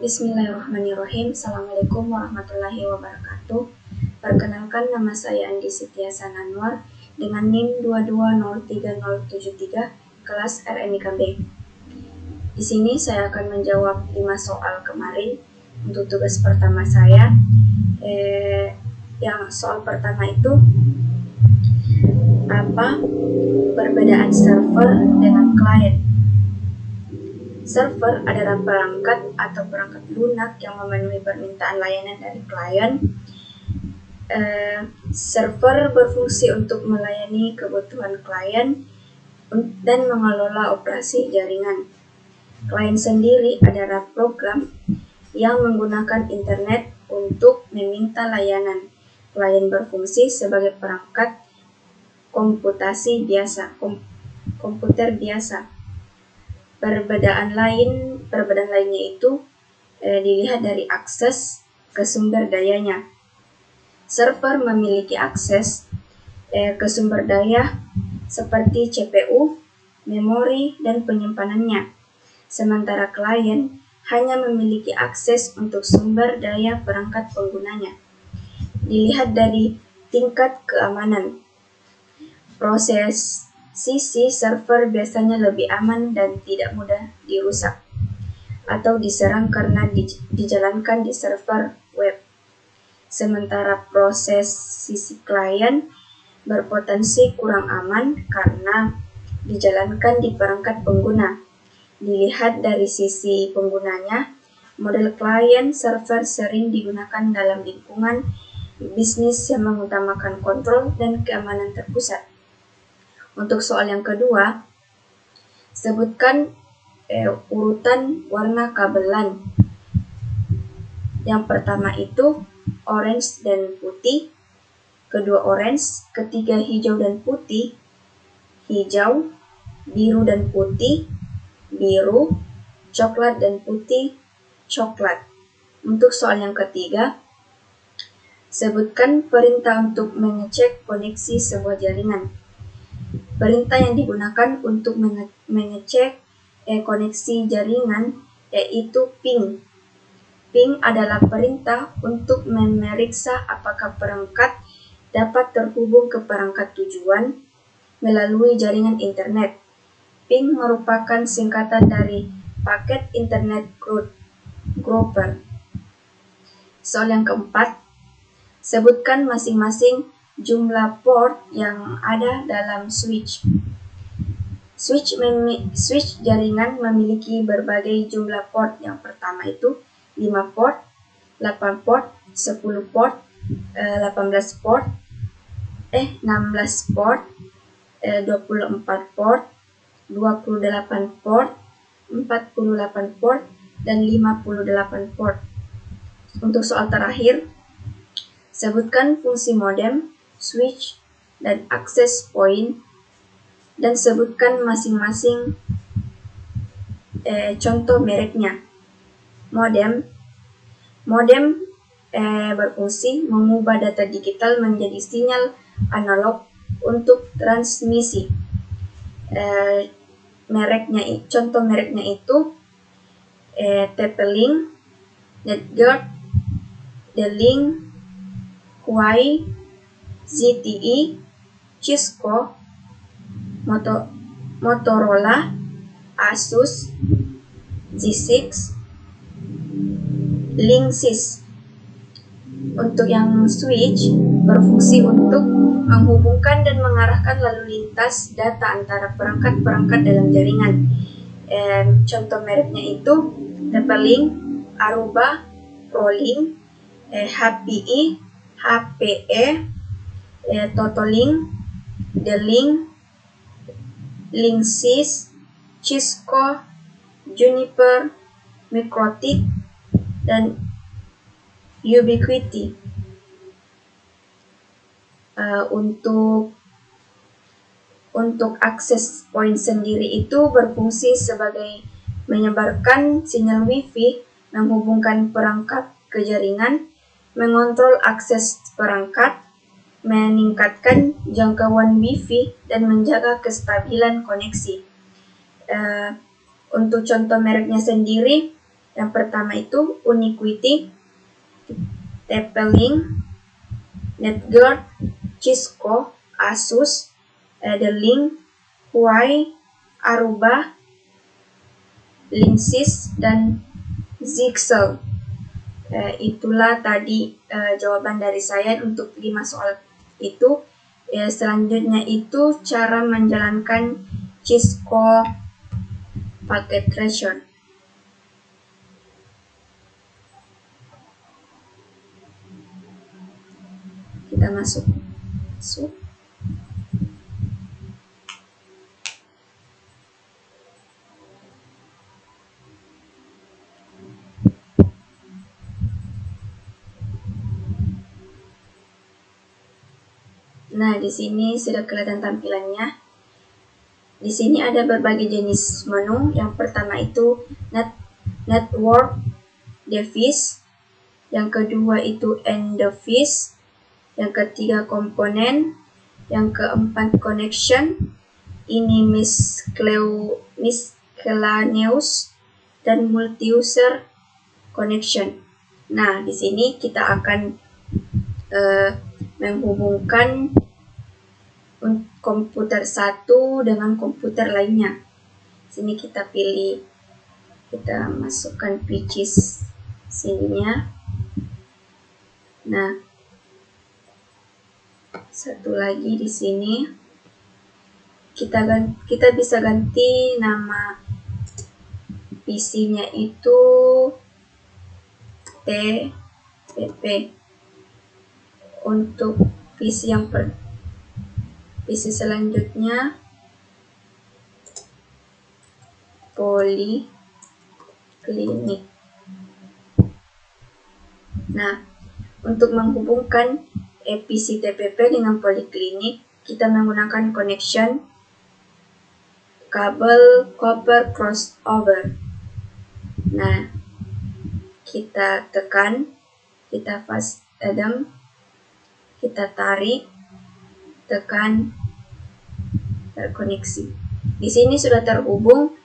Bismillahirrahmanirrahim. Assalamualaikum warahmatullahi wabarakatuh. Perkenalkan, nama saya Andi Sitiasan Anwar dengan NIM 2203073 kelas RMIKB. Di sini saya akan menjawab 5 soal kemarin untuk tugas pertama saya. Yang soal pertama itu, apa perbedaan server dengan klien? Server adalah perangkat atau perangkat lunak yang memenuhi permintaan layanan dari klien. Server berfungsi untuk melayani kebutuhan klien dan mengelola operasi jaringan. Klien sendiri adalah program yang menggunakan internet untuk meminta layanan. Klien berfungsi sebagai perangkat komputer biasa. Perbedaan lainnya itu dilihat dari akses ke sumber dayanya. Server memiliki akses ke sumber daya seperti CPU, memori, dan penyimpanannya. Sementara klien hanya memiliki akses untuk sumber daya perangkat penggunanya. Dilihat dari tingkat keamanan. Proses sisi server biasanya lebih aman dan tidak mudah dirusak atau diserang karena dijalankan di server web. Sementara proses sisi klien berpotensi kurang aman karena dijalankan di perangkat pengguna. Dilihat dari sisi penggunanya, model klien server sering digunakan dalam lingkungan bisnis yang mengutamakan kontrol dan keamanan terpusat. Untuk soal yang kedua, sebutkan urutan warna kabelan. Yang pertama itu orange dan putih, kedua orange, ketiga hijau dan putih, hijau, biru dan putih, biru, coklat dan putih, coklat. Untuk soal yang ketiga, sebutkan perintah untuk mengecek koneksi sebuah jaringan. Perintah yang digunakan untuk mengecek koneksi jaringan yaitu ping. Ping adalah perintah untuk memeriksa apakah perangkat dapat terhubung ke perangkat tujuan melalui jaringan internet. Ping merupakan singkatan dari Packet Internet Grouper. Soal yang keempat, sebutkan masing-masing jumlah port yang ada dalam switch. Switch jaringan memiliki berbagai jumlah port. Yang pertama itu 5 port, 8 port, 10 port, 18 port, 16 port, 24 port, 28 port, 48 port, dan 58 port. Untuk soal terakhir, sebutkan fungsi modem, switch, dan access point, dan sebutkan masing-masing contoh mereknya. Modem berfungsi mengubah data digital menjadi sinyal analog untuk transmisi. Contoh mereknya itu TP-Link, NetGuard, D-Link, Huawei, ZTE, Cisco, Motorola, Asus, G6, Linksys. Untuk yang switch berfungsi untuk menghubungkan dan mengarahkan lalu lintas data antara perangkat-perangkat dalam jaringan. Contoh mereknya itu TP-Link, Aruba, ProLink, HPE, HPE, Totolink, D-Link, Linksys, Cisco, Juniper, Mikrotik, dan Ubiquiti. Untuk access point sendiri itu berfungsi sebagai menyebarkan sinyal Wi-Fi, menghubungkan perangkat ke jaringan, mengontrol akses perangkat, meningkatkan jangkauan Wi-Fi, dan menjaga kestabilan koneksi. Untuk contoh mereknya sendiri, Yang pertama itu Ubiquiti, TP-Link, NetGuard, Cisco, Asus, The-Link, Huawei, Aruba, Linksys, dan Zixel. Itulah tadi jawaban dari saya untuk 5 soal itu. Selanjutnya itu cara menjalankan Cisco Packet Tracer. Kita masuk. Nah, di sini sudah kelihatan tampilannya. Di sini ada berbagai jenis menu. Yang pertama itu network device, yang kedua itu end device, yang ketiga komponen, yang keempat connection, ini miscellaneous, dan multi-user connection. Nah, di sini kita akan menghubungkan komputer satu dengan komputer lainnya. Sini kita pilih, kita masukkan PCs sininya. Nah, satu lagi di sini kita bisa ganti nama PC-nya itu TPP. Untuk PC PC selanjutnya Poliklinik. Nah, untuk menghubungkan PC TPP dengan Poliklinik, kita menggunakan connection kabel copper crossover. Nah, kita tekan, kita fast adem, kita tarik, tekan, terkoneksi. Di sini sudah terhubung.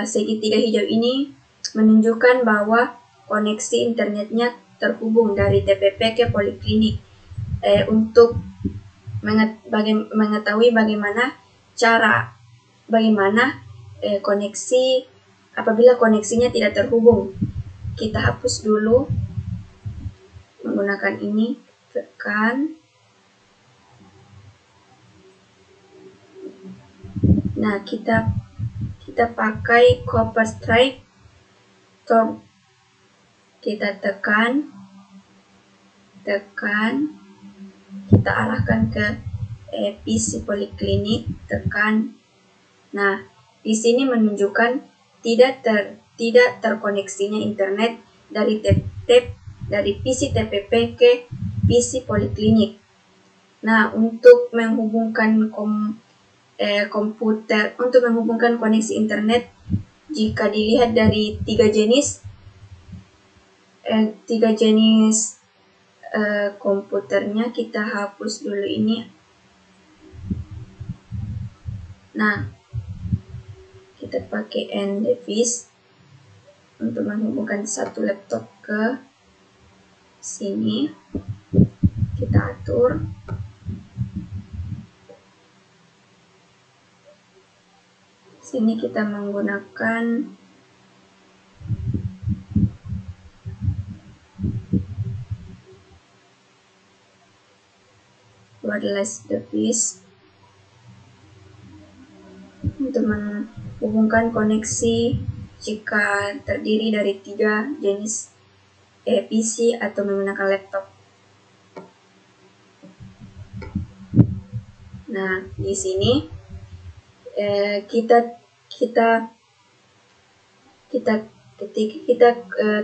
Segitiga hijau ini menunjukkan bahwa koneksi internetnya terhubung dari TPP ke Poliklinik. Untuk mengetahui bagaimana koneksi apabila koneksinya tidak terhubung, kita hapus dulu menggunakan ini, tekan. Nah, kita pakai copper strike torque. Kita tekan, kita arahkan ke PC Poliklinik, tekan. Nah, di sini menunjukkan tidak terkoneksinya internet dari PC TPP ke PC Poliklinik. Nah, untuk menghubungkan untuk menghubungkan koneksi internet, jika dilihat dari tiga jenis komputernya, kita hapus dulu ini. Nah, kita pakai end device untuk menghubungkan satu laptop ke sini. Kita atur. Sini kita menggunakan wireless device untuk menghubungkan koneksi jika terdiri dari 3 jenis PC atau menggunakan laptop. Nah, di sini kita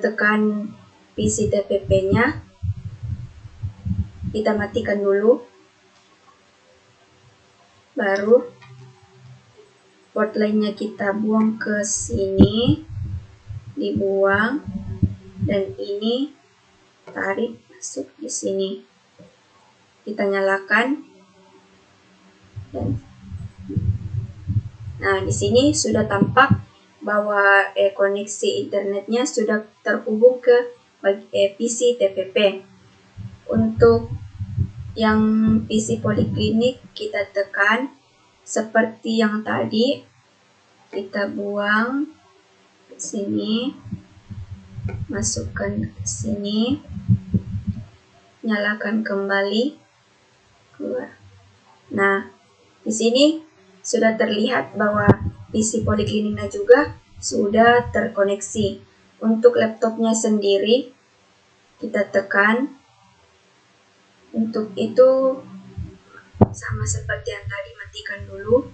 tekan PC TPP-nya, kita matikan dulu, baru port lainnya kita buang ke sini, dibuang, dan ini tarik masuk di sini. Kita nyalakan. Nah, di sini sudah tampak bahwa koneksi internetnya sudah terhubung ke PC TPP. Untuk yang PC poliklinik kita tekan seperti yang tadi, kita buang ke sini, masukkan ke sini, nyalakan kembali, keluar. Nah, di sini sudah terlihat bahwa PC polikliniknya juga sudah terkoneksi. Untuk laptopnya sendiri, kita tekan. Untuk itu sama seperti yang tadi, matikan dulu.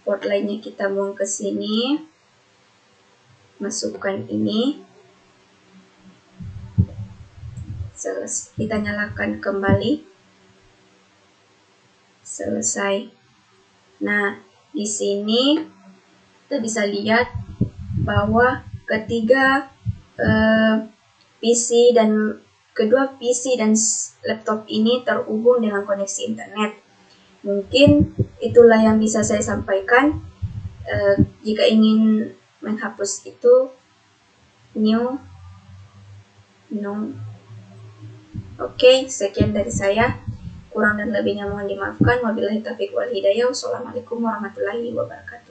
Port lainnya kita buang ke sini, masukkan ini, kita nyalakan kembali, selesai. Nah, di sini kita bisa lihat bahwa kedua PC dan laptop ini terhubung dengan koneksi internet. Mungkin itulah yang bisa saya sampaikan. Jika ingin menghapus itu, no. Oke, sekian dari saya. Kurang dan lebihnya mohon dimaafkan. Wabillahi taufiq wal hidayah. Wassalamualaikum warahmatullahi wabarakatuh.